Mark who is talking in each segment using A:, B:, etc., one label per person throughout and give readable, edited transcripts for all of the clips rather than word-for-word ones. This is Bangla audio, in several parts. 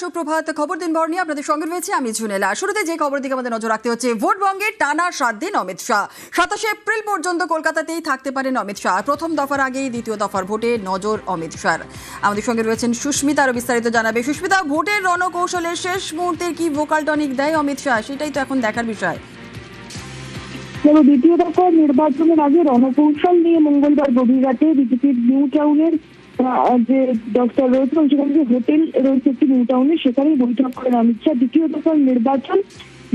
A: সুপ্রভাত। খবর দিন বর্ণী আপনাদের সঙ্গে রয়েছে আমি ঝুনেলা। শুরুতে যে খবরের দিকে আমাদের নজর রাখতে হচ্ছে, ভোটবঙ্গে টানা 7 দিন অমিত শাহ। 27 এপ্রিল পর্যন্ত কলকাতাতেই থাকতে পারেন অমিত শাহ। প্রথম দফার আগেই দ্বিতীয় দফার ভোটে নজর অমিত শাহ। আমাদের সঙ্গে রয়েছেন সুস্মিতা, আরো বিস্তারিত জানাবে। সুস্মিতা, ভোটের রণকৌশলের শেষ মুহূর্তের কি ভোকাল টনিক দেয় অমিত শাহ, সেটাই তো এখন দেখার বিষয়।
B: দ্বিতীয় দফার নির্বাচনের আগে রণকৌশল নিয়ে মঙ্গলবার গভীর রাতে বিজেপির নিউ টাউনের যে দফতর রয়েছে এবং সেখানে যে হোটেল রয়েছে একটি নিউ টাউনে, সেখানেই বৈঠক করেন অমিত শাহ। দ্বিতীয় দফার নির্বাচন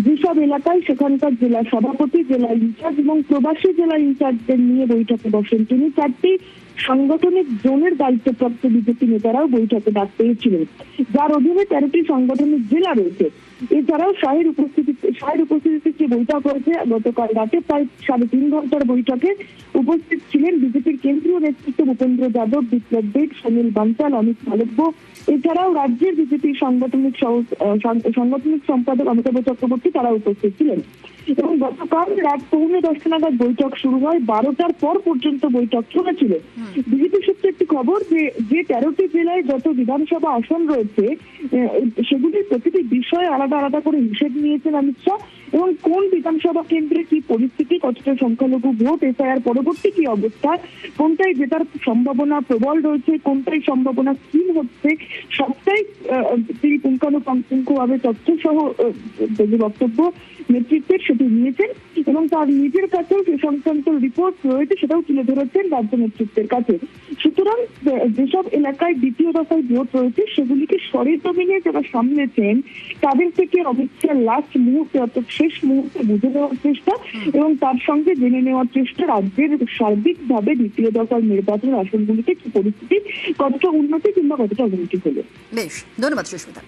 B: যেসব এলাকায় সেখানকার জেলা সভাপতি, জেলা ইনচার্জ এবং প্রবাসী জেলা ইনচার্জদের নিয়ে বৈঠকে বসেন তিনি। 4টি সাংগঠনিক জোনের দায়িত্বপ্রাপ্ত বিজেপি নেতারাও বৈঠকে ডাক পেয়েছিলেন, যার অধীনে 13টি সাংগঠনিক জেলা রয়েছে। এছাড়াও শাহের উপস্থিতিতে যে বৈঠক হয়েছে গতকাল রাতে, প্রায় 3.5 ঘন্টার বৈঠকে উপস্থিত ছিলেন বিজেপির কেন্দ্রীয় নেতৃত্ব ভূপেন্দ্র যাদব, বিপ্লব দেব, সুনীল বানসাল, অমিত মালব্য। এছাড়াও রাজ্যের বিজেপির সাংগঠনিক সম্পাদক অমিতাভ চক্রবর্তী তারা উপস্থিত ছিলেন। এবং গতকাল রাত 10:15 নাগাদ বৈঠক শুরু হয়। 12টার পর পর্যন্ত বৈঠক চলেছিল। বিজেপি সূত্রে একটি খবর যে 13টি জেলায় যত বিধানসভা আসন রয়েছে সেগুলির প্রতিটি বিষয়ে আলাদা আলাদা করে হিসেব নিয়েছেন অমিত শাহ, এবং কোন বিধানসভা কেন্দ্রে কি পরিস্থিতি, কতটা সংখ্যালঘু ভোট, এসআইআর পরবর্তী কি অবস্থা, কোনটাই জেতার সম্ভাবনা প্রবল রয়েছে, কোনটাই সম্ভাবনা ক্ষীণ হচ্ছে, সবটাই তিনি পুঙ্খানুপুঙ্খভাবে তথ্য সহ যে বক্তব্য নেতৃত্বের সেটি নিয়েছেন এবং তার নিজের কাছেও যে সংক্রান্ত রিপোর্ট রয়েছে সেটাও তুলে ধরেছেন রাজ্য নেতৃত্বের কাছে। সুতরাং যেসব এলাকায় দ্বিতীয় দফায় ভোট রয়েছে সেগুলিকে সরেজমিনে যারা সামলেছেন তাদের থেকে অমিত শাহ লাস্ট মুহূর্তে অর্থাৎ শেষ মুহূর্তে বুঝে নেওয়ার চেষ্টা এবং তার সঙ্গে জেনে নেওয়ার চেষ্টা রাজ্যের সার্বিকভাবে দ্বিতীয় দফার নির্বাচনের আসনগুলিতে কি পরিস্থিতি, কতটা উন্নতি কিংবা কতটা অবনতি হলো।
A: বেশ, ধন্যবাদ সুস্মিতা।